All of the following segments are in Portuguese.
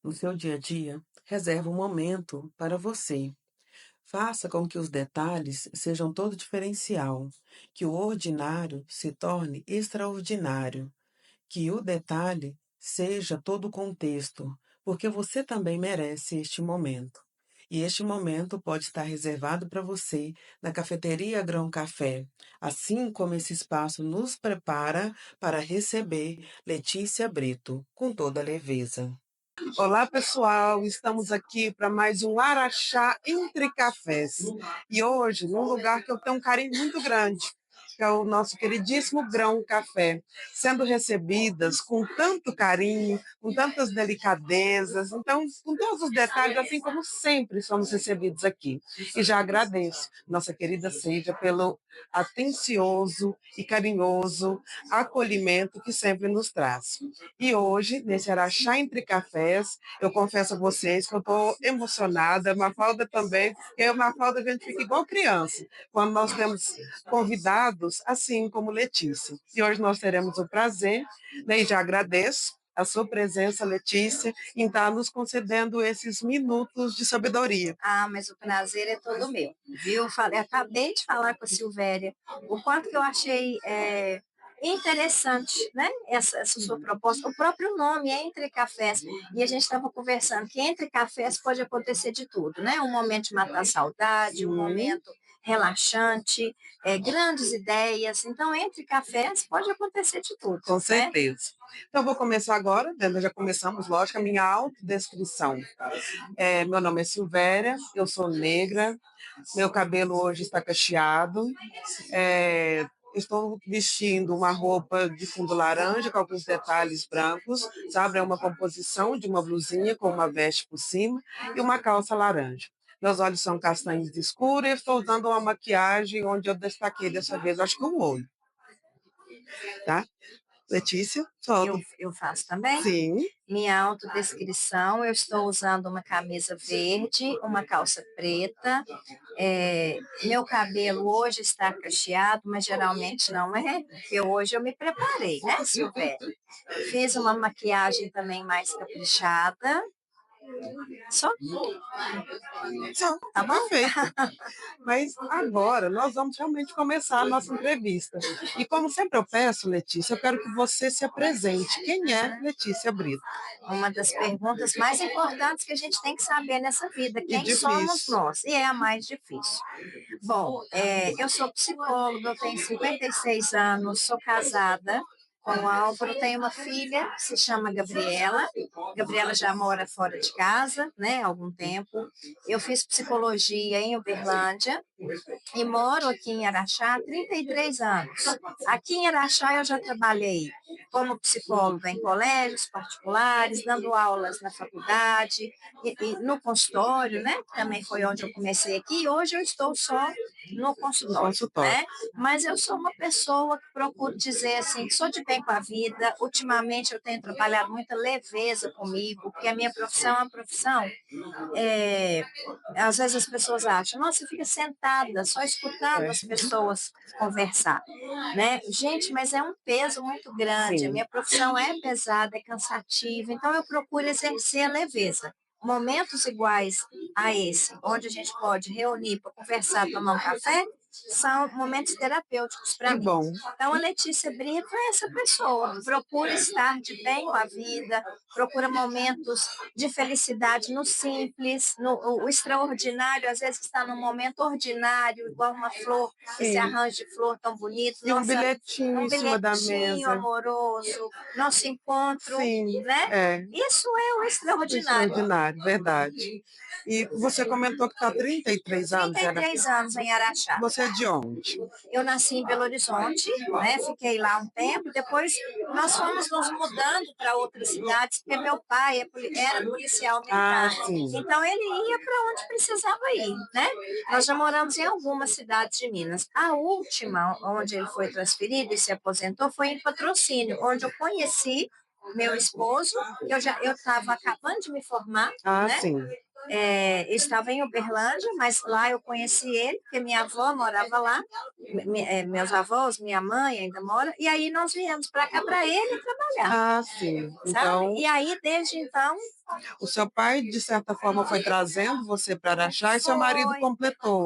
No seu dia a dia, reserve um momento para você. Faça com que os detalhes sejam todo diferencial, que o ordinário se torne extraordinário, que o detalhe seja todo o contexto, porque você também merece este momento. E este momento pode estar reservado para você na Cafeteria Grão Café, assim como esse espaço nos prepara para receber Letícia Brito, com toda leveza. Olá, pessoal! Estamos aqui para mais um Araxá Entre Cafés. E hoje, num lugar que eu tenho um carinho muito grande, que é o nosso queridíssimo Grão Café, sendo recebidas com tanto carinho, com tantas delicadezas, então, com todos os detalhes, assim como sempre somos recebidos aqui. E já agradeço, nossa querida Seja, pelo atencioso e carinhoso acolhimento que sempre nos traz. E hoje, nesse Araxá Entre Cafés, eu confesso a vocês que eu estou emocionada, Mafalda também, porque Mafalda a gente fica igual criança, quando nós temos convidados, assim como Letícia. E hoje nós teremos o prazer, né, e já agradeço a sua presença, Letícia, em estar nos concedendo esses minutos de sabedoria. Ah, mas o prazer é todo meu, viu? Acabei de falar com a Silvéria o quanto que eu achei interessante, né? Essa sua proposta. O próprio nome é Entre Cafés. E a gente estava conversando que entre cafés pode acontecer de tudo, né? Um momento de matar a saudade, um momento relaxante, grandes ideias. Então, entre cafés pode acontecer de tudo, Com né? certeza. Então, eu vou começar agora, né, nós já começamos, lógico, a minha autodescrição. Meu nome é Silvéria, eu sou negra, meu cabelo hoje está cacheado, estou vestindo uma roupa de fundo laranja com alguns detalhes brancos, sabe? É uma composição de uma blusinha com uma veste por cima e uma calça laranja. Meus olhos são castanhos escuros e estou usando uma maquiagem onde eu destaquei dessa vez, acho que o olho, tá? Letícia, Eu, solta. eu faço também. Sim. Minha autodescrição, eu estou usando uma camisa verde, uma calça preta. Meu cabelo hoje está cacheado, mas geralmente não é, porque hoje eu me preparei, né, Silvéria? Fiz uma maquiagem também mais caprichada. Só Só, tá bom? perfeito. Mas agora nós vamos realmente começar a nossa entrevista. E como sempre eu peço, Letícia, eu quero que você se apresente. Quem é Letícia Brito? Uma das perguntas mais importantes que a gente tem que saber nessa vida, E quem somos difícil. nós? E é a mais difícil. Bom, eu sou psicóloga, eu tenho 56 anos, sou casada com o Álvaro, tenho uma filha que se chama Gabriela. Gabriela já mora fora de casa, né, há algum tempo. Eu fiz psicologia em Uberlândia e moro aqui em Araxá há 33 anos. Aqui em Araxá eu já trabalhei como psicóloga em colégios particulares, dando aulas na faculdade e no consultório, né? Também foi onde eu comecei aqui. E hoje eu estou só no No consultório, consultório. né? Mas eu sou uma pessoa que procuro dizer assim, que sou de bem com a vida. Ultimamente eu tenho trabalhado muita leveza comigo, porque a minha profissão é uma profissão às vezes as pessoas acham, nossa, você fica sentada só escutando É. as pessoas conversar, né? Gente, mas é um peso muito grande. A Sim. minha profissão é pesada, é cansativa, então eu procuro exercer a leveza. Momentos iguais a esse, onde a gente pode reunir para conversar, tomar um café, são momentos terapêuticos para Que mim. bom. Então, a Letícia Brito é essa pessoa, procura estar de bem com a vida, procura momentos de felicidade no simples, o extraordinário, às vezes está num momento ordinário, igual uma flor, esse Sim. arranjo de flor tão bonito, E um nossa, bilhetinho um em cima da bilhetinho mesa. amoroso, nosso encontro, Sim, né? é. Isso é o extraordinário. Extraordinário, verdade. E você comentou que está há 33 anos, era? 33 anos em Araxá. Você é de onde? Eu nasci em Belo Horizonte, né? Fiquei lá um tempo. Depois nós fomos nos mudando para outras cidades, porque meu pai era policial Ah, militar. sim. Então ele ia para onde precisava ir, né? Nós já moramos em algumas cidades de Minas. A última, onde ele foi transferido e se aposentou, foi em Patrocínio, onde eu conheci meu esposo. Eu estava acabando de me formar, Ah, né? sim. Eu estava em Uberlândia, mas lá eu conheci ele, porque minha avó morava lá, meus avós, minha mãe ainda mora, e aí nós viemos para cá para ele trabalhar, Ah, sim. sabe? Então, E aí, desde então, o seu pai, de certa forma, foi trazendo você para Araxá e seu marido foi, completou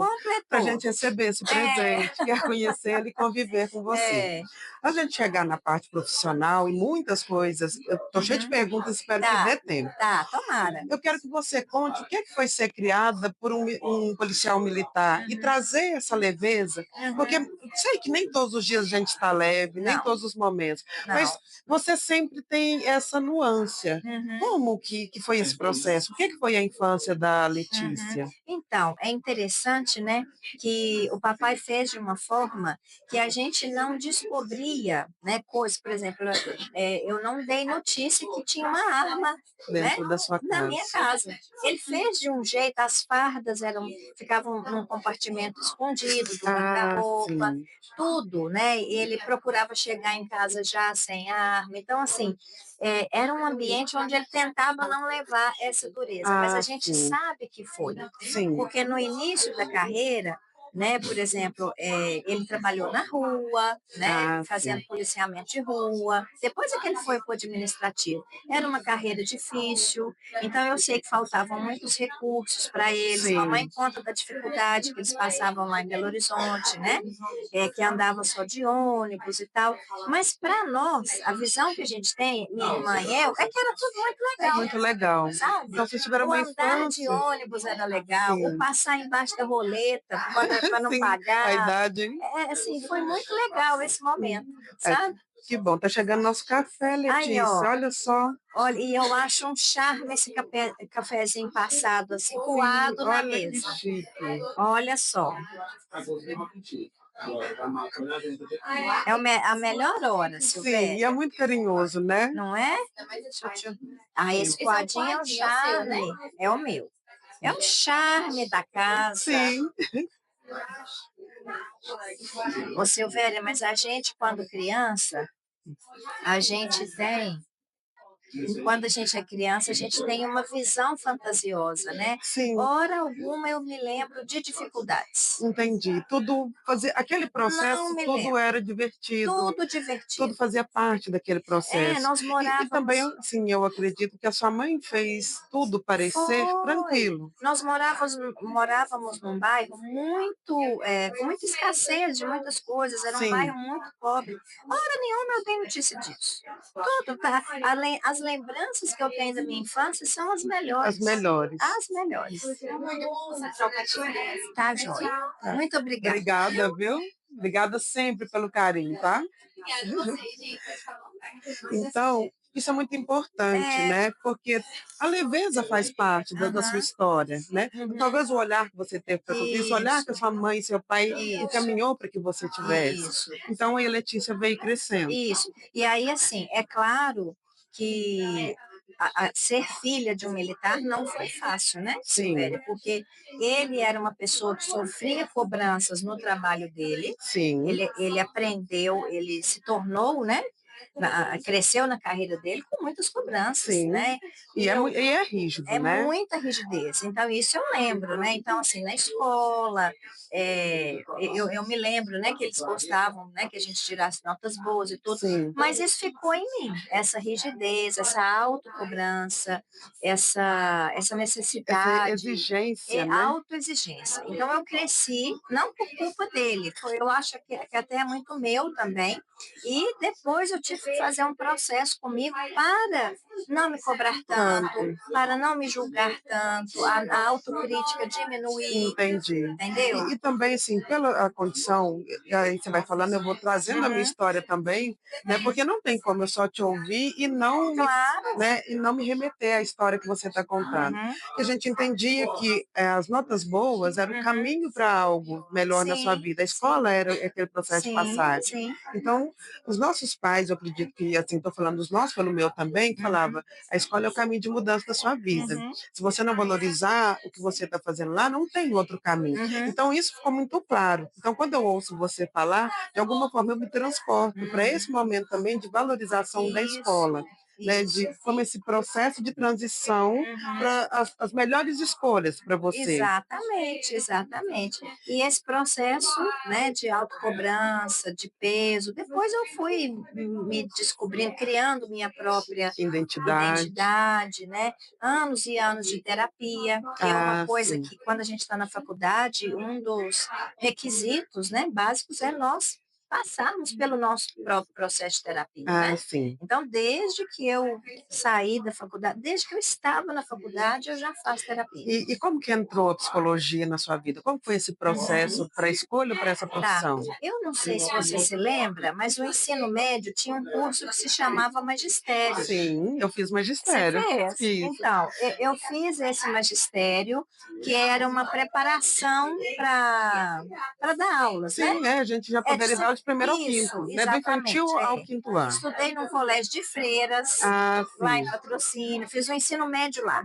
para a completou. gente receber esse presente, quer conhecê-lo e conviver com você. É, A gente chegar na parte profissional e muitas coisas, eu estou cheia de uhum, perguntas, espero que tá, dê tempo. tá, tomara. Eu quero que você conte o que é que foi ser criada por um policial militar e Uhum, trazer essa leveza, porque uhum. sei que nem todos os dias a gente está leve, nem Não, todos os momentos, mas não. você sempre tem essa nuance. Uhum. Como que foi esse processo? O que foi a infância da Uhum. Letícia? Então, é interessante, né, que o papai fez de uma forma que a gente não descobria, né, coisas, por exemplo, eu não dei notícia que tinha uma arma, né, Dentro da sua na minha casa? casa. Ele fez de um jeito, as fardas ficavam num compartimento escondido do Ah, guarda-roupa, sim. tudo, né? Ele procurava chegar em casa já sem arma. Então, assim, era um ambiente onde ele tentava não levar essa dureza, mas a Ah, gente sim. sabe que foi, Sim. porque no início da carreira, né, por exemplo, ele trabalhou na rua, né, Ah, fazendo sim. policiamento de rua, depois é que ele foi para o administrativo. Era uma carreira difícil, então eu sei que faltavam muitos recursos para eles, mamãe Sim. conta da dificuldade que eles passavam lá em Belo Horizonte, né, que andava só de ônibus e tal, mas para nós, a visão que a gente tem, minha irmã e eu, é que era tudo muito legal, Muito legal. sabe? Então, vocês tiveram O uma andar de infância. ônibus era legal, o Sim. passar embaixo da roleta para não Sim, a pagar. idade, hein? Assim, foi muito legal esse Sim. momento, É, sabe? que bom, tá chegando nosso café, Aí, ó, Letícia. Olha só. olha, e eu acho um charme esse cafezinho passado, assim, Sim, coado na olha que mesa. chique. Olha só, é a melhor hora, Sim, e é Silvéria, muito carinhoso, né? não é? Esse quadrinho é o charme, é o meu. É o charme da casa. Sim, Ô, Silvéria, mas a gente, quando criança, a gente tem quando a gente é criança, a gente tem uma visão fantasiosa, né? sim, Hora alguma eu me lembro de dificuldades. entendi. Tudo fazia, aquele Não processo, me tudo lembro. era divertido, Tudo tudo divertido. fazia parte daquele processo. Nós E também, morávamos. assim, eu acredito que a sua mãe fez tudo parecer Foi. tranquilo. Nós morávamos num bairro com muita escassez de muitas coisas, era um bairro Sim, muito pobre. Hora nenhuma eu tenho notícia disso. Tudo, tá? As lembranças que eu tenho da minha infância são as as melhores. melhores. As melhores. Tá, joia. Tá. Muito obrigada. Obrigada, viu? Obrigada sempre pelo carinho, tá? Então, isso é muito importante, É, né? Porque a leveza faz parte da sua aham, história, né? uhum, Talvez o olhar que você teve para tudo isso, o olhar que isso, a sua mãe e seu pai isso, encaminhou para que você tivesse. isso. Então, aí a Letícia veio crescendo. Isso. E aí, assim, é claro que ser filha de um militar não foi fácil, né, Sim, Silvéria? Porque ele era uma pessoa que sofria cobranças no trabalho dele, sim, ele aprendeu, ele se tornou, né, cresceu na carreira dele com muitas cobranças, sim. né? E E é rígido, é né? muita rigidez. Então, isso eu lembro, né? Então, assim, na escola, eu me lembro, né, que eles gostavam, né, que a gente tirasse notas boas e tudo, Sim. mas isso ficou em mim, essa rigidez, essa autocobrança, essa Essa necessidade, exigência, né? autoexigência. Então, eu cresci, não por culpa dele, eu acho que até é muito meu também, e depois eu tive que fazer um processo comigo para não me cobrar tanto, Tanto. para não me julgar tanto, a autocrítica diminuir, Entendi. entendeu? E também, assim, pela a condição, e aí você vai falando, eu vou trazendo a minha Uhum, história também, né? Porque não tem como eu só te ouvir e não me, claro. né, e não me remeter à história que você está contando. Uhum, Que a gente entendia que as notas boas eram o uhum. caminho para algo melhor na sua Sim, vida. A sim, escola era aquele processo de sim, passagem. sim. Então, os nossos pais, eu acredito que, assim, estou falando dos nossos, pelo meu também, que Uhum, falava, a escola é o caminho de mudança da sua vida. uhum, Se você não valorizar o que você está fazendo lá, não tem outro caminho. uhum, Então, isso ficou muito claro. Então, quando eu ouço você falar, de alguma forma eu me transporto para esse uhum. momento também de valorização da Isso, escola. né, Isso. de como esse processo de transição para as melhores escolhas para você. Exatamente, exatamente. E esse processo, né, de autocobrança, de peso, depois eu fui me descobrindo, criando minha própria Identidade. identidade, né? Anos e anos de terapia, que é uma Ah, coisa sim. que quando a gente está na faculdade, um dos requisitos, né, básicos é nós passarmos pelo nosso próprio processo de terapia, Ah, né? sim. Então, desde que eu saí da faculdade, desde que eu estava na faculdade, eu já faço terapia. E como que entrou a psicologia na sua vida? Como foi esse processo para a escolha para essa Tá. profissão? Eu não sei se você se lembra, mas o ensino médio tinha um curso que se chamava magistério. Sim, eu fiz Você magistério. fez? Isso. Então, eu fiz esse magistério, que era uma preparação para dar aulas, né? Sim, a gente já É poderia dar de primeiro ao isso, quinto, né? Do infantil exatamente. ao É. quinto ano. Estudei num colégio de freiras, Ah, lá em sim. Patrocínio, fiz o ensino médio lá.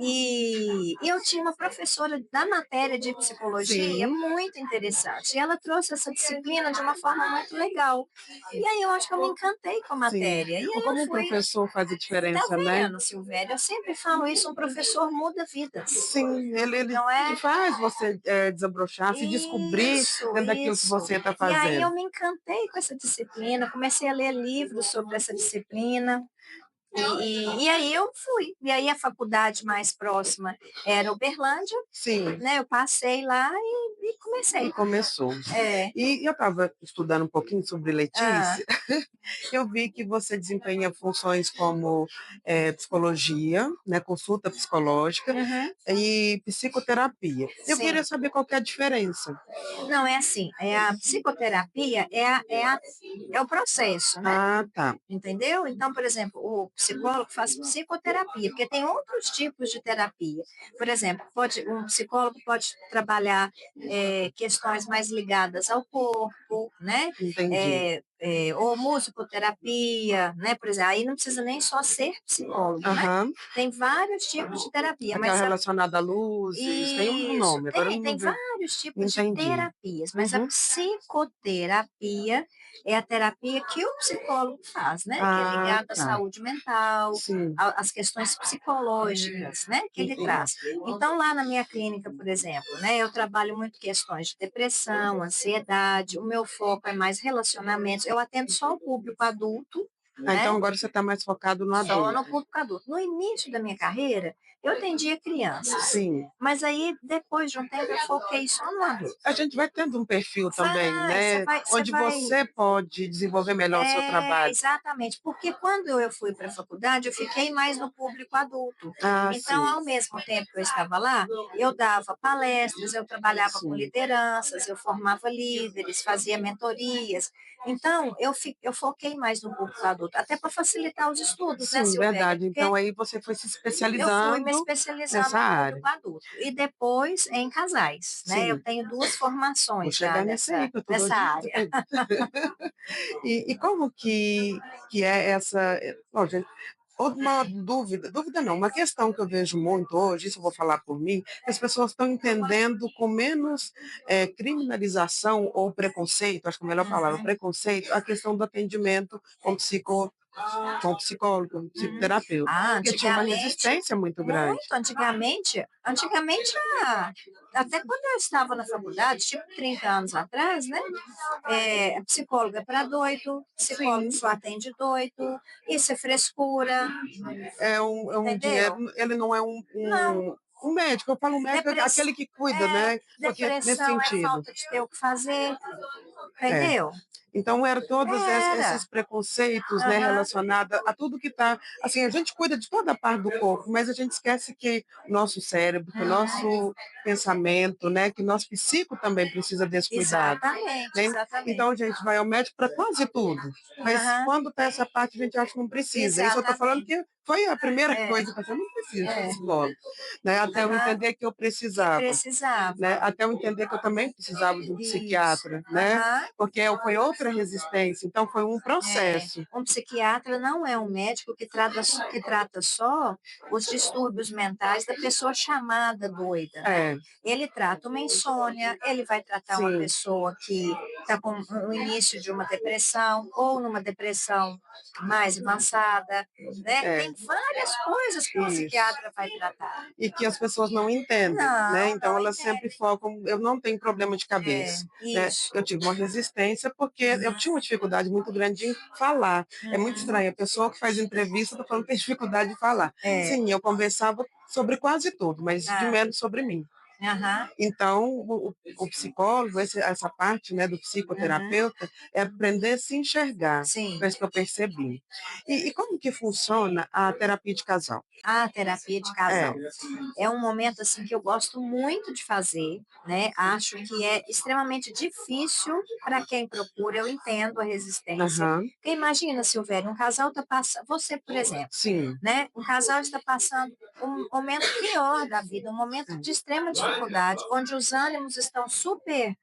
E eu tinha uma professora da matéria de psicologia Sim, muito interessante. E ela trouxe essa disciplina de uma forma muito legal. E aí eu acho que eu me encantei com a sim. matéria. E Ou aí eu como um fui. professor faz a Tá diferença, né? vendo, Silvério? Eu sempre falo isso, um professor muda vidas. Sim, ele Não te é? faz você desabrochar, se descobrir Isso, dentro daquilo que isso. você está E aí fazendo. eu me encantei com essa disciplina, comecei a ler livros sobre essa disciplina. E aí eu fui. E aí a faculdade mais próxima era Uberlândia, Sim, né? Eu passei lá e e comecei. começou. É. E eu estava estudando um pouquinho sobre Ah, Letícia, eu vi que você desempenha funções como psicologia, né, consulta psicológica uhum, e psicoterapia. Eu queria sim. saber qual que é a diferença. Não, é assim, a psicoterapia é o processo, né? Ah, tá. Entendeu? Então, por exemplo, o psicólogo faz psicoterapia, porque tem outros tipos de terapia. Por exemplo, um psicólogo pode trabalhar questões mais ligadas ao corpo, né? Entendi. Ou musicoterapia, né? Por exemplo, aí não precisa nem só ser psicólogo, né? Aham. Tem vários tipos de terapia, Aquela mas relacionada a luzes, tem um isso, nome, agora eu não tem vi. vários tipos de Entendi. terapias, mas a Uhum. psicoterapia é a terapia que o psicólogo faz, né? Que é Ah, ligada à tá. saúde mental, Sim, às questões psicológicas, né? Que ele entendi. traz. Então, lá na minha clínica, por exemplo, né? Eu trabalho muito questões de depressão, ansiedade, o meu foco é mais relacionamentos. Eu atendo só o público adulto, Ah, então né? agora você está mais focado no Só no adulto. público adulto. No início da minha carreira, eu atendia crianças, Sim. mas aí, depois de um tempo, eu foquei só no adulto. A gente vai tendo um perfil também, Você né, vai, você onde vai. você pode desenvolver melhor o seu É, trabalho. exatamente, porque quando eu fui para a faculdade, eu fiquei mais no público adulto. Ah, Então, sim, ao mesmo tempo que eu estava lá, eu dava palestras, eu trabalhava com sim. lideranças, eu formava líderes, fazia mentorias. Então, eu foquei mais no público adulto, até para facilitar os estudos, né, Sim, Silvéria? verdade. Porque Então aí você foi se eu fui me especializando especializando nessa no área. público adulto e depois em casais, né? Eu Sim, tenho duas vou formações já chegar nesse aí, que eu tô nessa doidinha. área. E como que é essa. Bom, gente, uma dúvida não, uma questão que eu vejo muito hoje, isso eu vou falar por mim, que as pessoas estão entendendo com menos criminalização ou preconceito, acho que é a melhor palavra, Uhum, preconceito, a questão do atendimento com psicólogo, com uhum. psicoterapeuta, Ah, porque tinha uma antigamente, resistência muito grande. muito antigamente, até quando eu estava na faculdade, tipo 30 anos atrás, né? Psicólogo é para doido, psicólogo Sim, só atende doido, isso é frescura, é um dinheiro, entendeu? ele não é Não, um médico, eu falo um médico, é depress... aquele que cuida, né? Porque nesse depressão é sentido. falta de ter o que fazer, É. entendeu? Então, eram todos Era. esses preconceitos, né, Aham. relacionados a tudo que está. Assim, a gente cuida de toda a parte do corpo, mas a gente esquece que o nosso cérebro, que o Uhum. nosso pensamento, né, que o nosso psico também precisa desse cuidado. Exatamente, Né? exatamente. Então, a gente vai ao médico para quase tudo, mas Aham. quando está essa parte, a gente acha que não precisa. Isso eu estou falando Exatamente. que foi a primeira É, coisa que eu falei: "Eu não preciso de é. psicólogo", né, até eu Aham. entender que eu Que precisava, né, precisava. até eu entender que eu também precisava de um Isso. psiquiatra, né, Aham. porque foi outra resistência, então foi um É, processo. um psiquiatra não é um médico que trata só os distúrbios mentais da pessoa chamada doida. É, Ele trata uma insônia, ele vai tratar uma sim, pessoa que está com o início de uma depressão ou numa depressão mais avançada, né? é, Tem várias coisas que o isso. psiquiatra vai tratar. E que as pessoas não entendem, né, Não, então não elas sempre entendem. focam eu não tenho problema de É, cabeça, né, isso. eu tive uma resistência, porque eu tinha uma dificuldade muito grande em falar. É muito Uhum. estranho, a pessoa que faz entrevista está falando que tem dificuldade de falar. É. Sim, eu conversava sobre quase tudo, mas de Ah, menos sobre mim. aham. Então, o psicólogo, essa parte, né, do Uhum. psicoterapeuta, é aprender a se enxergar, Sim. foi isso que eu percebi. E como que funciona a terapia de casal? A terapia de É, casal. É um momento assim que eu gosto muito de fazer, né? Acho que é extremamente difícil para quem procura, eu entendo a resistência. aham, Porque imagina, Silvério, um casal está passando, você, por exemplo, sim. né? Um casal está passando um momento pior da vida, um momento de extrema dificuldade, onde os ânimos estão super,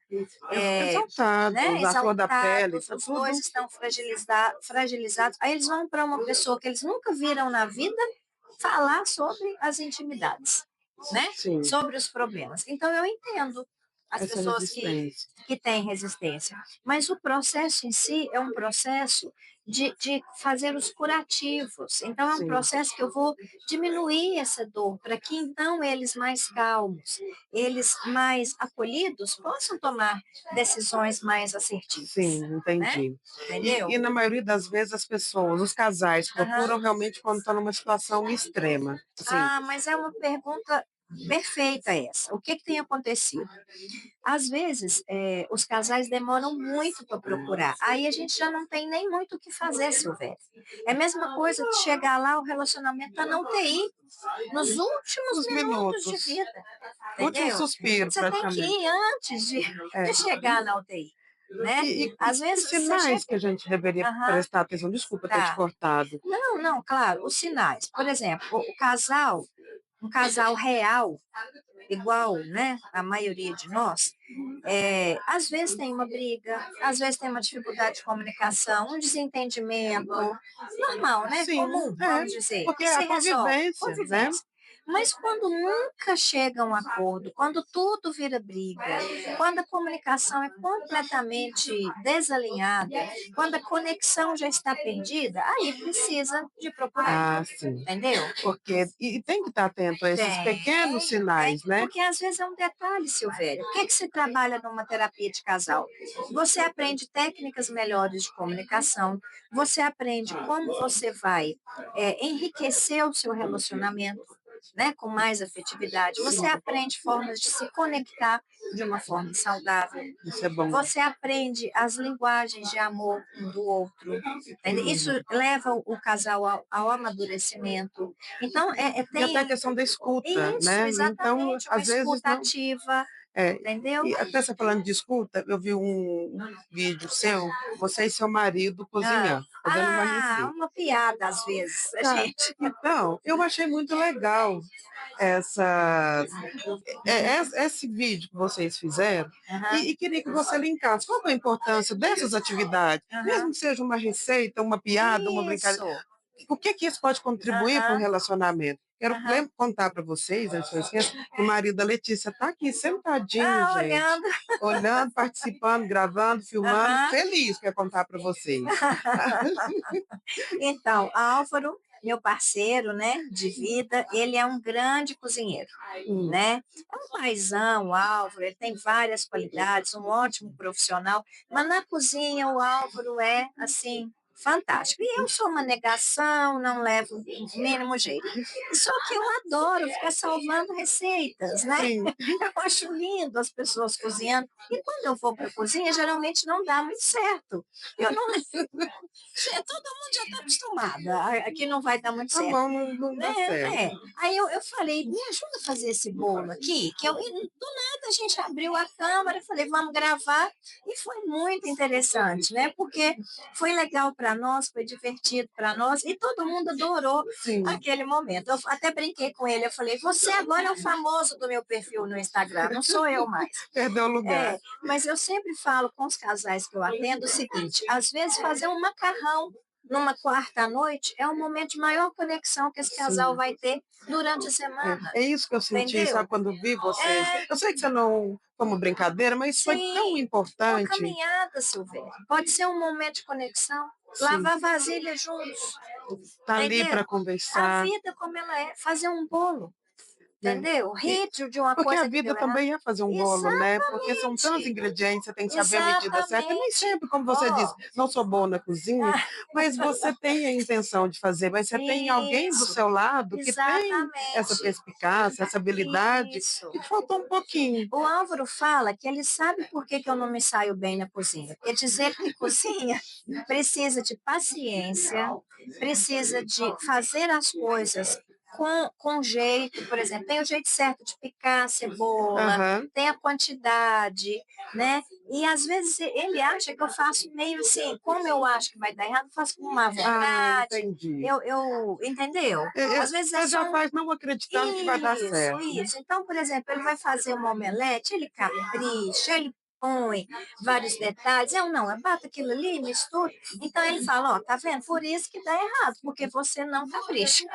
é, né, Exaltados, a flor da pele, exaltados, tá os dois tudo estão fragilizados. Aí eles vão para uma pessoa que eles nunca viram na vida falar sobre as intimidades, né? sim, Sobre os problemas. Então, eu entendo as essa pessoas resistência. que têm resistência, mas o processo em si é um processo de fazer os curativos. Então, é um Sim, processo que eu vou diminuir essa dor, para que então eles mais calmos, eles mais acolhidos, possam tomar decisões mais assertivas, sim, né? entendi. E Entendeu? na maioria das vezes as pessoas, os casais Aham. procuram realmente quando estão numa situação extrema, assim. Ah, mas é uma pergunta perfeita essa. O que que tem acontecido? Às vezes, os casais demoram muito para procurar. Aí a gente já não tem nem muito o que fazer, Silvério. É a mesma coisa de chegar lá, o relacionamento está na UTI, nos últimos Os minutos de minutos, vida, último entendeu? suspiro Você tem que praticamente. ir antes de É. chegar na UTI, né? E Às que vezes você sinais que chega... a gente deveria Aham, prestar atenção? Desculpa ter te tá. cortado. Não, não, claro, os sinais. Por exemplo, o casal, um casal real, igual, né, a maioria de nós, às vezes tem uma briga, às vezes tem uma dificuldade de comunicação, um desentendimento, normal, né, Sim, comum, vamos dizer, porque que é a se resolve, convivência, né? convivência. Mas quando nunca chega a um acordo, quando tudo vira briga, quando a comunicação é completamente desalinhada, quando a conexão já está perdida, aí precisa de procurar, Ah, sim. entendeu? Porque e tem que estar atento a esses pequenos Tem, sinais, né? porque às vezes é um detalhe, Silvério. O que, que se trabalha numa terapia de casal? Você aprende técnicas melhores de comunicação, você aprende como você vai enriquecer o seu relacionamento, né, com mais afetividade. Você Sim, aprende formas de se conectar de uma forma saudável. isso é bom. Você aprende as linguagens de amor um do outro. Entende? Isso Uhum. leva o casal ao amadurecimento. Então, E até a tem questão da escuta, isso, né? Então, exatamente, uma às vezes escuta não. ativa, É, entendeu? e até você falando de escuta, eu vi um vídeo seu, você e seu marido Ah, cozinhando, fazendo uma uma receita. piada às vezes, a Tá. gente. Então, eu achei muito legal essa, esse vídeo que vocês fizeram Aham, e queria que você linkasse. Qual que é a importância dessas atividades? Mesmo aham. que seja uma receita, uma piada, uma brincadeira, Isso. o que que isso pode contribuir para um Aham, relacionamento? Quero aham. contar para vocês, antes que eu esqueça, que o marido da Letícia está aqui sentadinho, Ah, gente, olhando. olhando, participando, gravando, filmando, Aham. feliz quer contar para vocês. Então, Álvaro, meu parceiro, né, de vida, ele é um grande cozinheiro, Hum, né? É um paizão, o Álvaro, ele tem várias qualidades, um ótimo profissional, mas na cozinha o Álvaro é, assim, fantástico. E eu sou uma negação, não levo o mínimo jeito. Só que eu adoro ficar salvando receitas, né? sim, Eu acho lindo as pessoas cozinhando. E quando eu vou para a cozinha, geralmente não dá muito certo. Eu não todo mundo já está acostumada. Aqui não vai dar muito tá certo. bom, não Né? dá certo. Aí eu falei, me ajuda a fazer esse bolo aqui, e do nada a gente abriu a câmera, falei, vamos gravar, e foi muito interessante, né? Porque foi legal para para nós, foi divertido para nós, e todo mundo adorou Sim, aquele momento. Eu até brinquei com ele, eu falei, você agora é o famoso do meu perfil no Instagram, não sou eu mais. perdeu o lugar. Mas eu sempre falo com os casais que eu atendo o seguinte: às vezes fazer um macarrão numa quarta à noite é o momento de maior conexão que esse casal Sim. vai ter durante a semana, É isso que eu senti, sabe, entendeu? quando vi vocês. É, Eu sei que você não, como brincadeira, mas foi tão sim, uma importante. caminhada, Silvério. Pode ser um momento de conexão. Sim, Lavar vasilha juntos, tá ali para entendeu? A conversar, vida como ela é, fazer um bolo, né? entendeu? E Rir de uma porque a coisa que vida deu errado. também é fazer um bolo, né? Porque são tantos Exatamente, ingredientes, você tem que saber a medida certa. E nem exatamente. sempre, como você disse, Ó, não sou boa na cozinha, mas você tem a intenção de fazer, mas você tem alguém do isso, seu lado que tem essa exatamente. perspicácia, essa habilidade, Isso. e faltou um pouquinho. O Álvaro fala que ele sabe por que eu não me saio bem na cozinha. Porque dizer que cozinha precisa de paciência, precisa de fazer as coisas com jeito, por exemplo, tem o jeito certo de picar a cebola, Aham. tem a quantidade, né? E às vezes ele acha que eu faço meio assim, como eu acho que vai dar errado, eu faço com má Ah, vontade, entendi. entendeu? Às vezes é Você só já um faz não acreditando que vai dar isso, certo. isso. Então, por exemplo, ele vai fazer uma omelete, ele capricha, ele põe vários detalhes. Eu não, eu bato aquilo ali, misturo. Então ele fala, ó, tá vendo? Por isso que dá errado, porque você não capricha.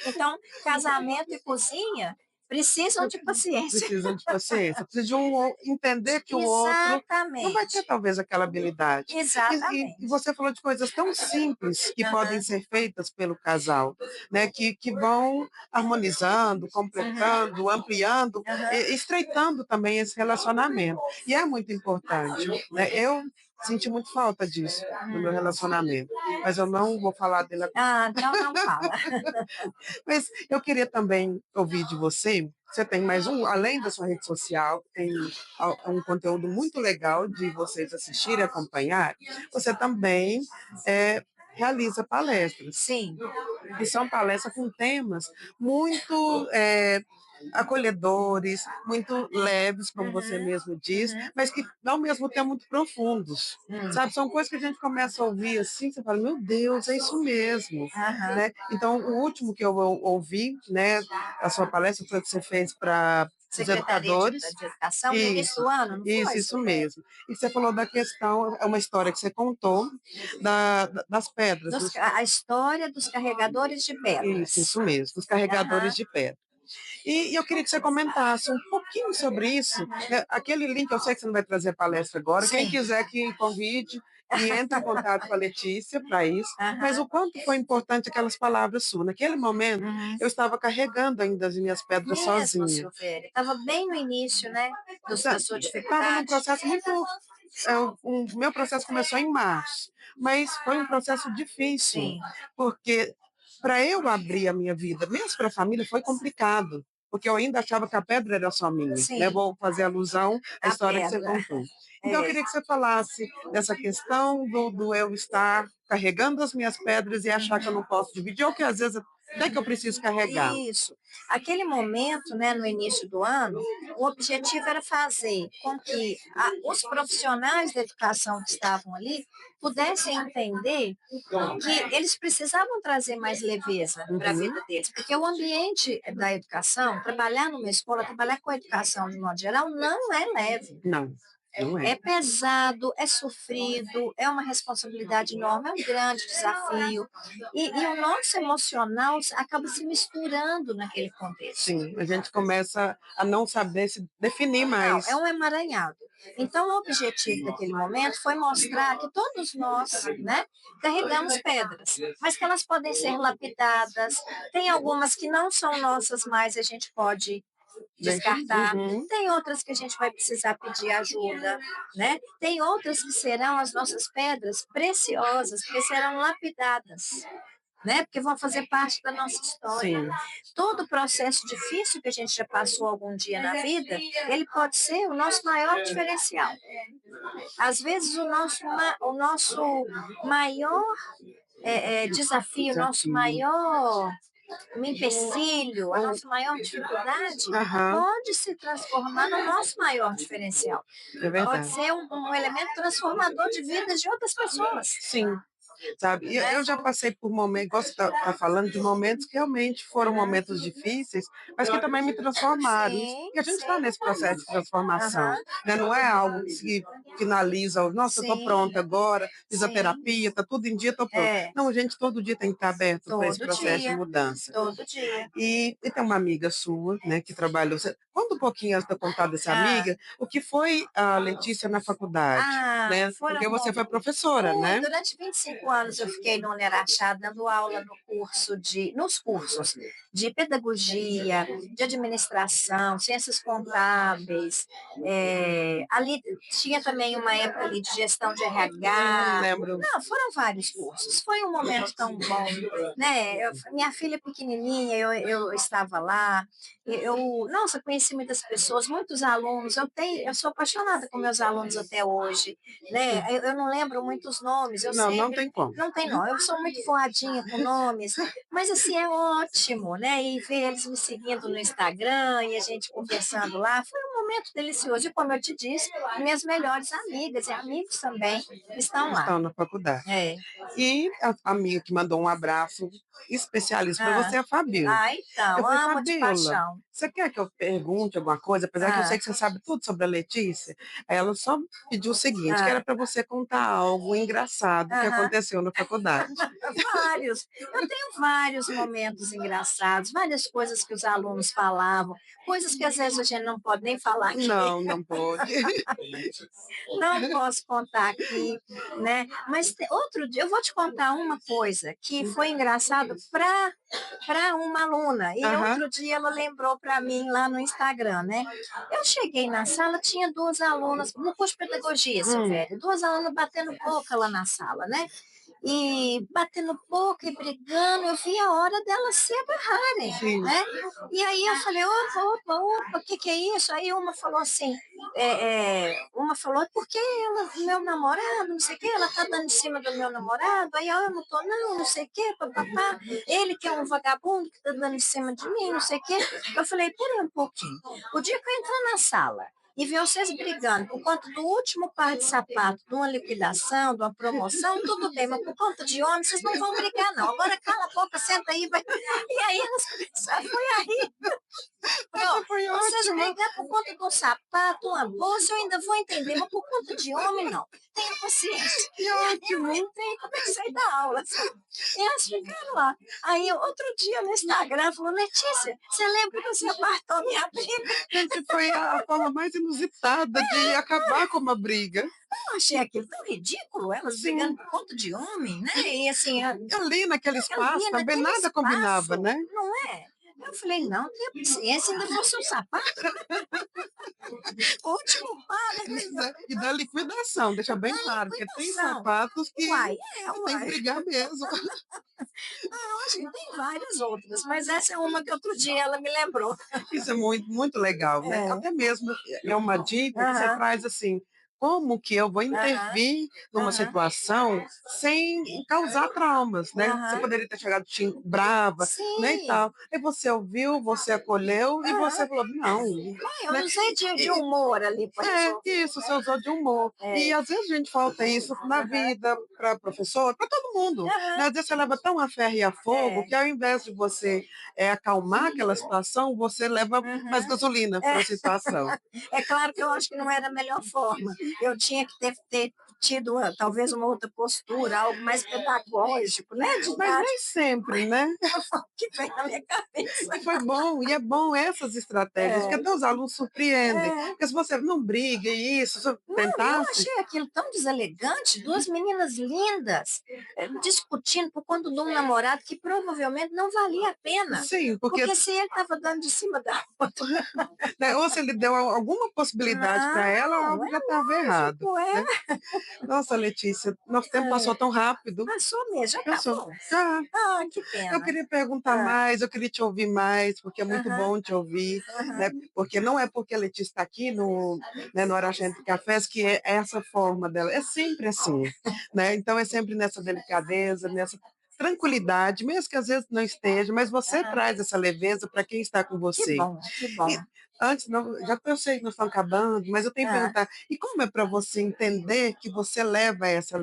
Então, casamento e cozinha precisam de paciência. Precisam de paciência, precisam de entender que o outro não vai ter Exatamente. talvez aquela habilidade. E Exatamente. você falou de coisas tão simples que podem Aham, ser feitas pelo casal, né? Que vão harmonizando, uhum, completando, ampliando, aham. estreitando também esse relacionamento. E é muito importante, né? Eu senti muito falta disso no meu relacionamento, mas eu não vou falar dele agora. Ah, então não fala. Mas eu queria também ouvir de você. Você tem mais um, além da sua rede social, tem um conteúdo muito legal de vocês assistirem e acompanhar. Você também realiza palestras, Sim. e são palestras com temas muito acolhedores, muito leves, como você Uhum, mesmo diz, uhum, mas que ao mesmo tempo muito profundos. Sabe, são coisas que a gente começa a ouvir assim, você fala, meu Deus, é isso mesmo, aham. né? Então, o último que eu ouvi, né, a sua palestra foi que você fez para os Secretaria educadores. de Educação no início Isso, do ano, não foi, isso Silvério? mesmo. E você falou da questão, é uma história que você contou das pedras, A história dos carregadores de pedras. isso mesmo, dos carregadores Aham, de pedra. E eu queria que você comentasse um pouquinho sobre isso, né? Aquele link, eu sei que você não vai trazer palestra agora, quem sim. quiser que convide, que entre em contato com a Letícia para isso, mas Aham, o quanto foi importante aquelas palavras suas. Naquele momento, uhum. eu estava carregando ainda as minhas pedras Mesmo, sozinha. Silvério. Estava bem no início, né, da sua Estava num dificuldade. processo muito. O meu processo começou em março, mas foi um processo difícil, Sim, porque para eu abrir a minha vida, mesmo para a família, foi complicado, porque eu ainda achava que a pedra era só minha, né? sim, Vou fazer alusão à a história que você pedra. contou. Então, eu É. queria que você falasse dessa questão do eu estar carregando as minhas pedras e achar que eu não Uhum. posso dividir, ou que às vezes até que eu preciso carregar. Isso. Aquele momento, né, no início do ano, o objetivo era fazer com que os profissionais da educação que estavam ali pudessem entender que eles precisavam trazer mais leveza para a Uhum. vida deles, porque o ambiente da educação, trabalhar numa escola, trabalhar com a educação de modo geral, não é leve. Não, não é. É pesado, é sofrido, é uma responsabilidade enorme, é um grande desafio. E o nosso emocional acaba se misturando naquele contexto. Sim, a gente começa a não saber se definir Não, é mais. um emaranhado. Então, o objetivo daquele momento foi mostrar que todos nós, né, carregamos pedras, mas que elas podem ser lapidadas. Tem algumas que não são nossas mais, a gente pode Deixa. descartar. Uhum. Tem outras que a gente vai precisar pedir ajuda, né? Tem outras que serão as nossas pedras preciosas, que serão lapidadas, né? Porque vão fazer parte da nossa história. Sim, Todo processo difícil que a gente já passou algum dia na vida, ele pode ser o nosso maior diferencial. Às vezes, o nosso maior desafio, o nosso desafio. maior um empecilho, a nossa maior dificuldade, Aham, pode se transformar no nosso maior diferencial. é Pode verdade. ser um elemento transformador de vidas de outras pessoas, Sim. Sabe? E né? eu já passei por momentos, igual você tá falando de momentos que realmente foram momentos difíceis, mas que também me transformaram. Sim, E a gente está sim. nesse processo de transformação, Aham, né? Não é algo que se finaliza, nossa, eu estou sim, pronta agora, fiz a sim. terapia, está tudo em dia, estou pronta. É, Não, a gente todo dia tem que estar aberto para esse todo processo de dia, mudança. todo dia. E tem uma amiga sua, né, que trabalhou. Conta um pouquinho antes de eu contar dessa Ah, amiga, o que foi a Letícia na faculdade, né? foram Porque você foi professora, né? durante 25 anos eu fiquei no Unerachá dando aula nos cursos de pedagogia, de administração, ciências contábeis. Ali tinha também uma época ali de gestão de RH. Lembro. Não, foram vários cursos. Foi um momento tão bom, né? Minha filha pequenininha, eu estava lá. Nossa, conheci muitas pessoas, muitos alunos. Eu sou apaixonada com meus alunos até hoje, né? Eu não lembro muitos nomes, eu Não, não sempre tem como. não tem nome. Eu sou muito voadinha com nomes, mas assim é ótimo, né? E ver eles me seguindo no Instagram e a gente conversando lá, foi um momento delicioso. E como eu te disse, minhas melhores amigas e amigos também estão lá. Estão na faculdade. É. E a amiga que mandou um abraço especialista para Ah, você é a Fabiola. Eu então, falei, amo de Fabiola, paixão. você quer que eu pergunte alguma coisa? Apesar que eu sei Ah, que você sabe tudo sobre a Letícia. Aí ela só pediu o seguinte, que era ah, para você contar algo engraçado que aham. aconteceu na faculdade. Vários. Eu tenho vários momentos engraçados, várias coisas que os alunos falavam, coisas que às vezes a gente não pode nem falar aqui, Não, não pode. não posso contar aqui, né? Mas outro dia eu vou te contar uma coisa que foi engraçado para uma aluna e Aham. outro dia ela lembrou para mim lá no Instagram, né? Eu cheguei na sala, tinha duas alunas no curso de pedagogia, Hum, Silvério, duas alunas batendo boca lá na sala, né? E batendo boca e brigando, eu vi a hora delas se agarrarem, sim, né? E aí eu falei, opa, opa, opa, o que que é isso? Aí uma falou assim, uma falou, porque ela, meu namorado, não sei o que, ela tá dando em cima do meu namorado, aí eu não tô, não sei o que, papapá, ele que é um vagabundo que tá dando em cima de mim, não sei o que. Eu falei, peraí um pouquinho, o dia que eu entrar na sala e ver vocês brigando por conta do último par de sapato, de uma liquidação, de uma promoção, tudo bem, mas por conta de homem, vocês não vão brigar, não. Agora cala a boca, senta aí, vai. E aí elas começaram, foi aí. essa Ó, foi vocês ótima. brigam por conta de um sapato, uma bolsa, eu ainda vou entender, mas por conta de homem, não. Tenha paciência. Que E aí eu ótimo. entrei e comecei a dar aula, sabe? E elas ficaram lá. Aí outro dia no Instagram falou, Letícia, você lembra que você apartou minha briga? Gente, foi a forma mais inusitada de acabar com uma briga. Eu achei aquilo tão ridículo, elas brigando Sim, por conta de homem, né? E assim, ali naquele eu espaço ali também naquele nada combinava, espaço, né? não é? Eu falei, não, tenha paciência, ainda fosse um sapato, o último par, né? E da liquidação, deixa bem claro, porque tem Liquidação. sapatos Uai, que tem que uai. brigar mesmo. Não, acho que tem várias outras, mas essa é uma que outro dia ela me lembrou. Isso é muito, muito legal, né? É. Até mesmo é uma dica que você Aham, traz assim, como que eu vou aham, intervir numa aham, situação sem causar traumas, né? Você aham. poderia ter chegado brava, né, e Sim. tal. Aí você ouviu, você acolheu e você Aham. falou, não, Eu né? usei de humor ali para É, resolver, isso, você né? usou de humor. E É. às vezes a gente falta isso na Aham, vida, para professor, para todo mundo. aham. Né? Às vezes você leva tão a ferro e a fogo É. que ao invés de você acalmar aquela situação, você leva mais Uhum. gasolina É, para a situação. é claro que eu acho que não era a melhor forma. Eu tinha que ter tido talvez uma outra postura, algo mais pedagógico, né? Mas Didático, nem sempre, né? que vem na minha cabeça. E foi bom, e é bom essas estratégias, porque É, até os alunos surpreendem. é. Porque se você não briga e isso, se eu Não, eu tentasse, achei aquilo tão deselegante, duas meninas lindas, discutindo por conta de um namorado que provavelmente não valia a pena. sim, porque Porque se ele estava dando de cima da outra. né, ou se ele deu alguma possibilidade para ela, Não, algo é já estava errado. lógico, Né? Nossa, Letícia, nosso tempo passou tão rápido. passou mesmo, já Eu sou. acabou. Já. Ah, que Eu pena. queria perguntar Ah, mais, eu queria te ouvir mais, porque é muito aham, bom te ouvir, né? aham, Porque não é porque a Letícia está aqui né, no Hora Gente Cafés que é essa forma dela. É sempre assim, né? Então é sempre nessa delicadeza, nessa tranquilidade, mesmo que às vezes não esteja, mas você Aham. traz essa leveza para quem está com Que você. bom, que E bom. antes, não, já eu sei que nós estamos acabando, mas eu tenho que Hã. perguntar, e como é para você entender que você leva essa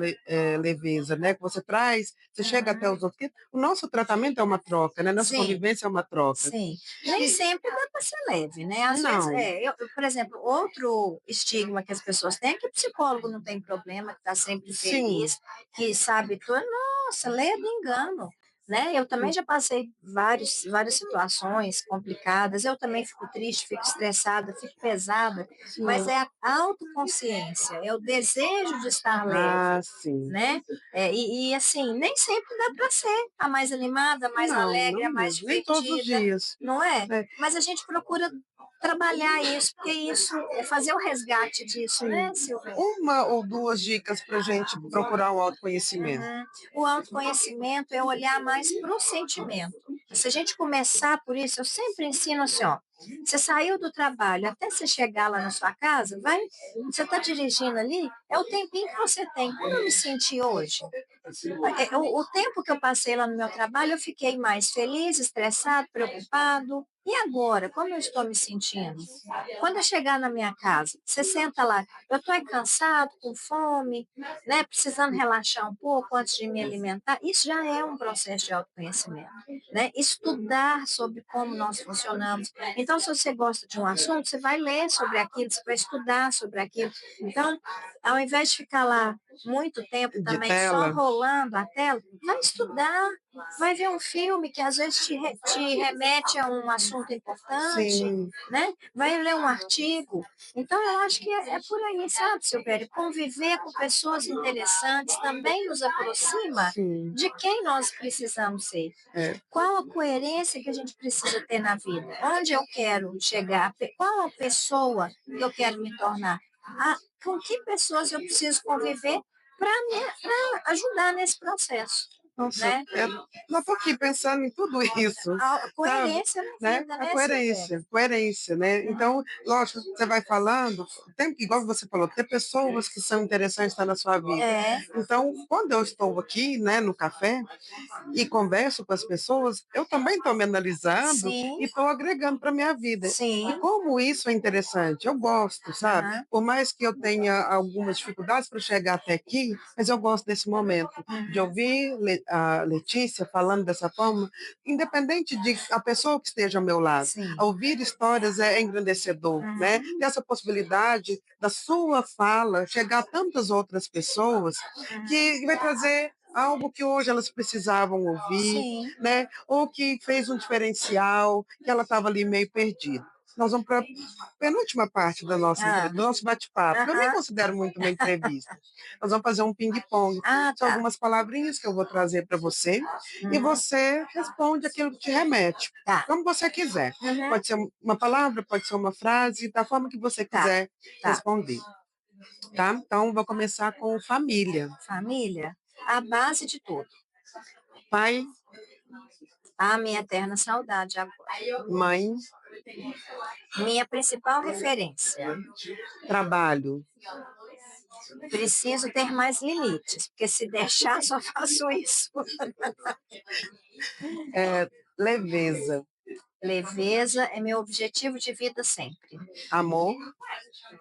leveza, né? Que você traz, você chega até Uhum. os outros, porque o nosso tratamento é uma troca, né? Nossa Sim. convivência é uma troca. Sim, nem E sempre dá para ser leve, né, às vezes não, por exemplo, outro estigma que as pessoas têm é que o psicólogo não tem problema, que está sempre sim, feliz, que sabe tudo. Nossa, ledo engano, né, eu também já passei várias situações complicadas, eu também fico triste, fico estressada, fico pesada, mas sim. é a autoconsciência, é o desejo de estar Ah, leve, sim. né, assim, nem sempre dá para ser a mais animada, a mais Não, alegre, não a mais mesmo, nem todos os divertida, dias. não é? É, Mas a gente procura trabalhar isso, porque isso é fazer o resgate disso, sim. né, Silvia? Uma ou duas dicas para a gente procurar um autoconhecimento. Uhum. O autoconhecimento é olhar mais para o sentimento. Se a gente começar por isso, eu sempre ensino assim, ó. Você saiu do trabalho, até você chegar lá na sua casa, vai. Você está dirigindo ali, é o tempinho que você tem. Como eu me senti hoje? O tempo que eu passei lá no meu trabalho, eu fiquei mais feliz, estressado, preocupado. E agora, como eu estou me sentindo? Quando eu chegar na minha casa, você senta lá, eu estou cansado, com fome, né, precisando relaxar um pouco antes de me alimentar. Isso já é um processo de autoconhecimento, né? Estudar sobre como nós funcionamos. Então, se você gosta de um assunto, você vai ler sobre aquilo, você vai estudar sobre aquilo. Então, ao invés de ficar lá muito tempo De também só tela? rolando a tela, vai estudar, vai ver um filme que às vezes te remete a um assunto importante, Sim, né? Vai ler um artigo. Então, eu acho que é por aí, sabe, Silvério? Conviver com pessoas interessantes também nos aproxima sim. de quem nós precisamos ser. É. Qual a coerência que a gente precisa ter na vida? Onde eu quero chegar? Qual a pessoa que eu quero me tornar? Com que pessoas eu preciso conviver para ajudar nesse processo, Nossa, né? eu estou aqui pensando em tudo isso, A sabe? coerência na Né? vida, A né, Silvério? coerência, né? Então, lógico, você vai falando, tem, igual você falou, tem pessoas que são interessantes estar na sua vida. É, Então, quando eu estou aqui, né, no café, e converso com as pessoas, eu também estou me analisando sim, e estou agregando para a minha vida. E sim, como isso é interessante, eu gosto, sabe? aham, Por mais que eu tenha algumas dificuldades para chegar até aqui, mas eu gosto desse momento de uhum, ouvir a Letícia falando dessa forma, independente de a pessoa que esteja ao meu lado. sim, Ouvir histórias é engrandecedor, né? uhum, Ter essa possibilidade da sua fala chegar a tantas outras pessoas uhum, que vai trazer algo que hoje elas precisavam ouvir, sim, né? Ou que fez um diferencial, que ela estava ali meio perdida. Nós vamos para a penúltima parte da ah, do nosso bate-papo, que eu nem aham, considero muito uma entrevista. Nós vamos fazer um ping-pong. São tá, algumas palavrinhas que eu vou trazer para você e uhum, você responde aquilo que te remete, tá, como você quiser. uhum, Pode ser uma palavra, pode ser uma frase, da forma que você tá, quiser tá. responder, tá? Então, vou começar com família. Família, a base de tudo. Pai, A minha eterna saudade agora. mãe, Minha principal referência. trabalho, Preciso ter mais limites, porque se deixar, só faço isso. leveza, Leveza é meu objetivo de vida sempre. amor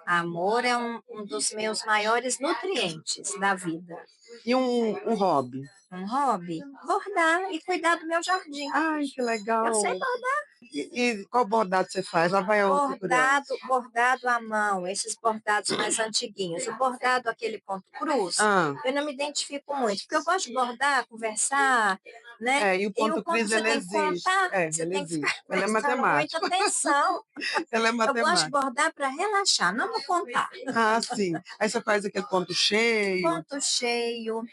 Amor é um dos meus maiores nutrientes da vida. e um hobby. Um hobby? Bordar e cuidar do meu jardim. Ai, que Eu legal! sei bordar. E qual bordado você faz? Lá vai outra curiosa. Bordado à mão, esses bordados mais antiguinhos. O bordado, aquele ponto cruz, Ah, eu não me identifico muito, porque eu gosto de bordar, conversar, né? e o E o ponto ponto cruz, você ele tem que existe. contar, você Ele tem que ficar existe. Ele é prestando muita matemático. atenção. Ele é Eu gosto de matemático. bordar para relaxar, não para contar. Ah, sim. Aí você faz aquele ponto cheio. Ponto cheio,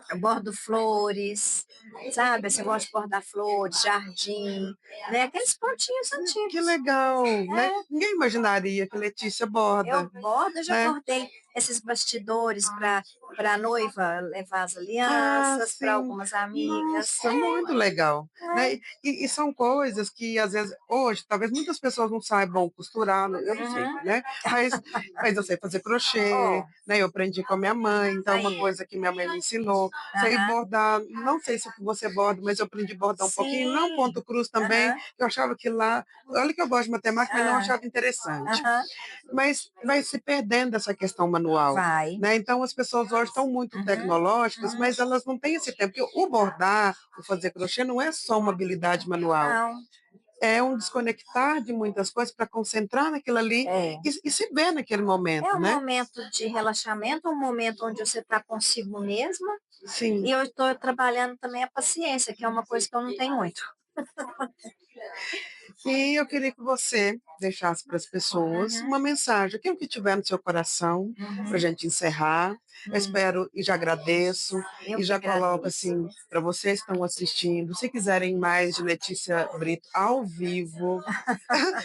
eu bordo flores, sabe? Assim, eu gosto de bordar flores, jardim, né? Aqueles pontinhos Que antigos. legal, né? É, Ninguém imaginaria que Letícia eu borda, bordo, eu já né? bordei. esses bastidores para a noiva levar as Ah, alianças, para sim. algumas amigas. Nossa, muito legal, né. E são coisas que, às vezes, hoje, talvez muitas pessoas não saibam costurar, eu não sei, Uhum. né, mas eu sei fazer crochê, Oh, né, eu aprendi com a minha mãe, então uma aí. coisa que minha mãe me ensinou. Sei Aham. bordar, não sei se você borda, mas eu aprendi a bordar um pouquinho, não Sim. ponto cruz também, Aham. eu achava que lá, olha que eu gosto de matemática, mas não Hã. achava interessante. Aham. Mas vai se perdendo essa questão manual, Vai. né, então as pessoas hoje estão muito Uhum. tecnológicas, Uhum. mas elas não têm esse tempo, porque o bordar, o fazer crochê não é só uma habilidade manual, Não. é um desconectar de muitas coisas para concentrar naquilo ali É. e se ver naquele É momento, um né. momento de relaxamento, um momento onde você está consigo mesma, Sim. e eu estou trabalhando também a paciência, que é uma coisa que eu não tenho muito. E eu queria que você deixasse para as pessoas Uhum. uma mensagem, aquilo que tiver no seu coração, para a Uhum. gente encerrar. Eu Hum. espero e já agradeço, Eu e que já coloco agradeço. assim, para vocês que estão assistindo, se quiserem mais de Letícia Brito ao vivo,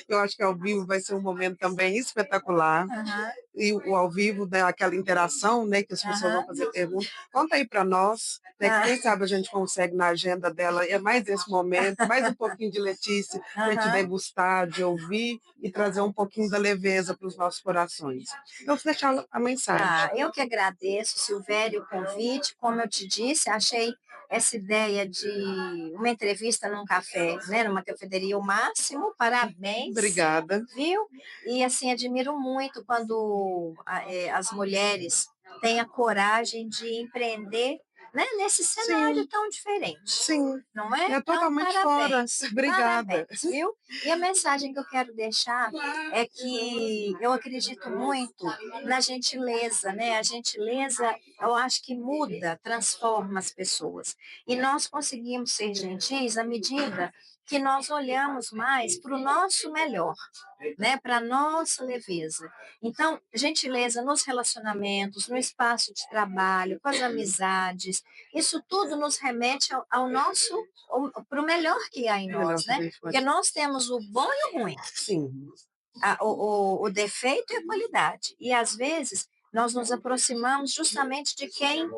eu acho que ao vivo vai ser um momento também espetacular. Aham. E o ao vivo, né, aquela interação, né, que as pessoas vão Aham. fazer perguntas. Conta aí para nós, né, que Ah. quem sabe a gente consegue na agenda dela, é mais esse momento, mais um pouquinho de Letícia, para a gente Aham. degustar, de ouvir e trazer um pouquinho da leveza para os nossos corações. Então, vou deixar a mensagem. Ah, eu que agradeço, Silvério, o convite. Como eu te disse, achei essa ideia de uma entrevista num café, né, numa cafeteria, o máximo. Parabéns, Obrigada. viu? E assim, admiro muito quando as mulheres têm a coragem de empreender, né, nesse cenário Sim, tão diferente, sim, não é? é Então, totalmente fora. parabéns, Obrigada. parabéns, viu? E a mensagem que eu quero deixar é que eu acredito muito na gentileza, né? A gentileza, eu acho que muda, transforma as pessoas. E nós conseguimos ser gentis à medida que nós olhamos mais para o nosso melhor, né? Para a nossa leveza. Então, gentileza nos relacionamentos, no espaço de trabalho, com as amizades, isso tudo nos remete ao nosso, para o melhor que há em Melhor nós, que a né? gente Porque pode. nós temos o bom e o ruim, Sim, o defeito e a qualidade. E às vezes nós nos aproximamos justamente de quem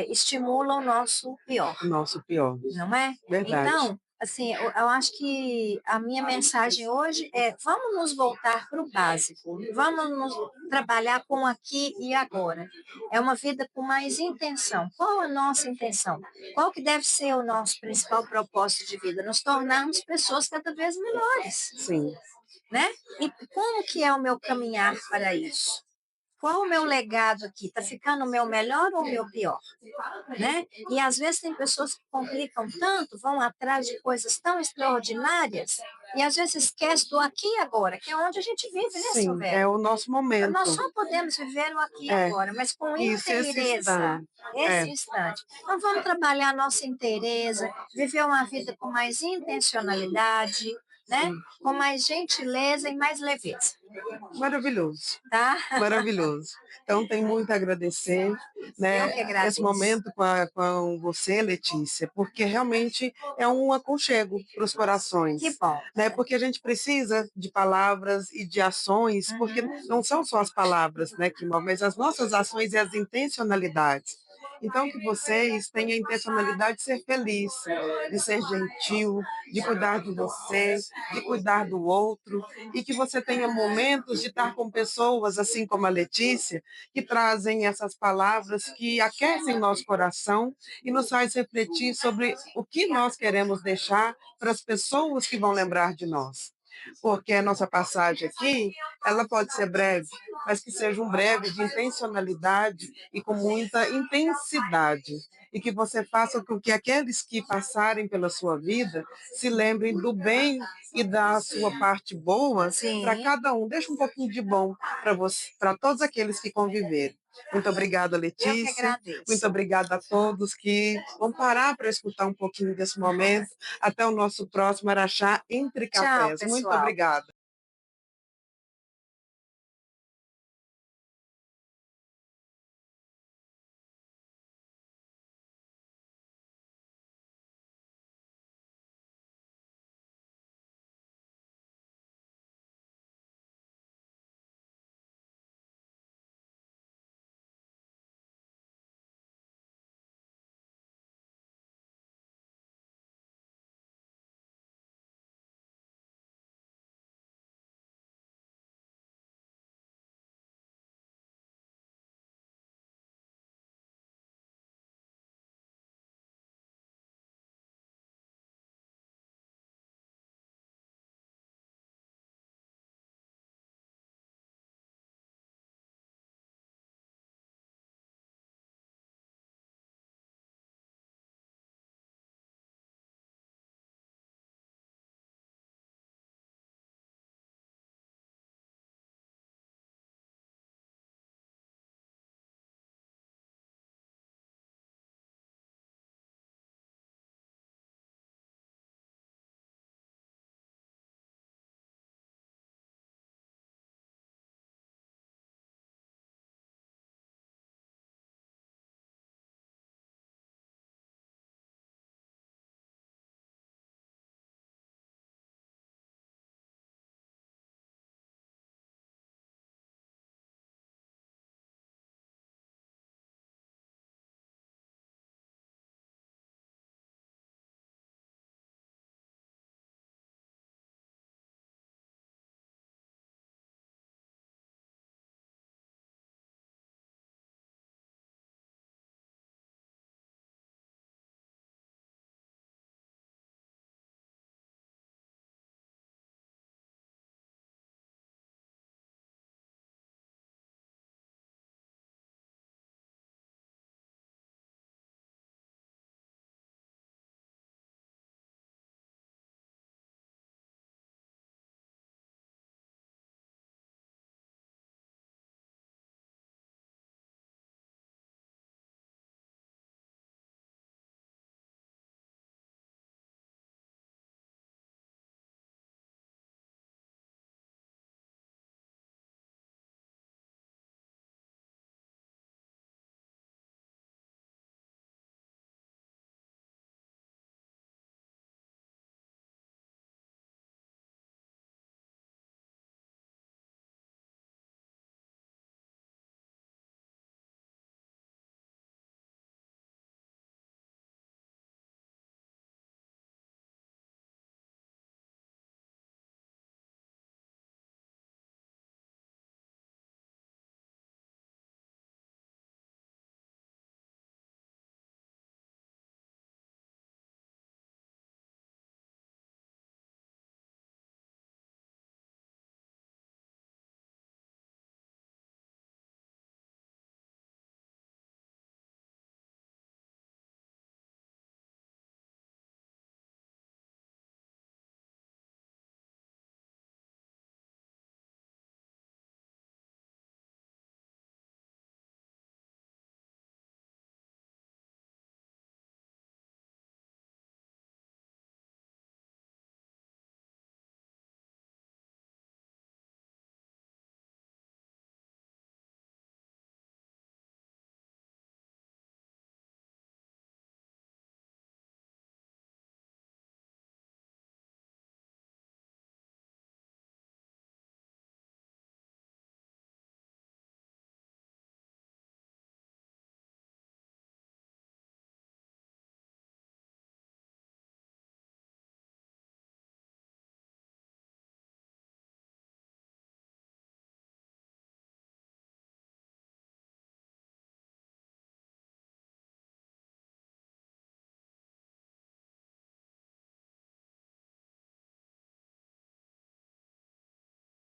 estimula o nosso pior, o nosso pior. não é? Verdade. Então, assim, eu acho que a minha mensagem hoje é: vamos nos voltar para o básico, vamos nos trabalhar com aqui e agora. É uma vida com mais intenção. Qual a nossa intenção? Qual que deve ser o nosso principal propósito de vida? Nos tornarmos pessoas cada vez melhores, Sim. né? E como que é o meu caminhar para isso? Qual o meu legado aqui? Está ficando o meu melhor ou o meu pior? Né? E às vezes tem pessoas que complicam tanto, vão atrás de coisas tão extraordinárias, e às vezes esquece do aqui e agora, que é onde a gente vive, né, Sim, é Silvério? o nosso Nós momento. só podemos viver o aqui e É, agora, mas com isso, esse inteireza, instante. É, esse instante. Então vamos trabalhar a nossa inteireza, viver uma vida com mais intencionalidade, né? sim. Com mais gentileza e mais leveza, Maravilhoso, tá? maravilhoso. Então, tem muito a agradecer, Eu né, que esse agradeço. momento com você, Letícia, porque realmente é um aconchego para os Que corações, bom. né? Porque a gente precisa de palavras e de ações, porque Uhum. não são só as palavras, né, que movem, mas as nossas ações e as intencionalidades. Então, que vocês tenham a intencionalidade de ser feliz, de ser gentil, de cuidar de você, de cuidar do outro, e que você tenha momentos de estar com pessoas, assim como a Letícia, que trazem essas palavras que aquecem nosso coração e nos faz refletir sobre o que nós queremos deixar para as pessoas que vão lembrar de nós. Porque a nossa passagem aqui, ela pode ser breve, mas que seja um breve de intencionalidade e com muita intensidade. E que você faça com que aqueles que passarem pela sua vida se lembrem do bem e da sua parte boa para Sim, cada um. Deixa um pouquinho de bom para você, para todos aqueles que conviverem. Muito obrigada, eu que Letícia. Muito agradeço. obrigada a todos que vão parar para escutar um pouquinho desse momento. Até o nosso próximo Araxá Entre Tchau, Cafés. Muito pessoal. obrigada.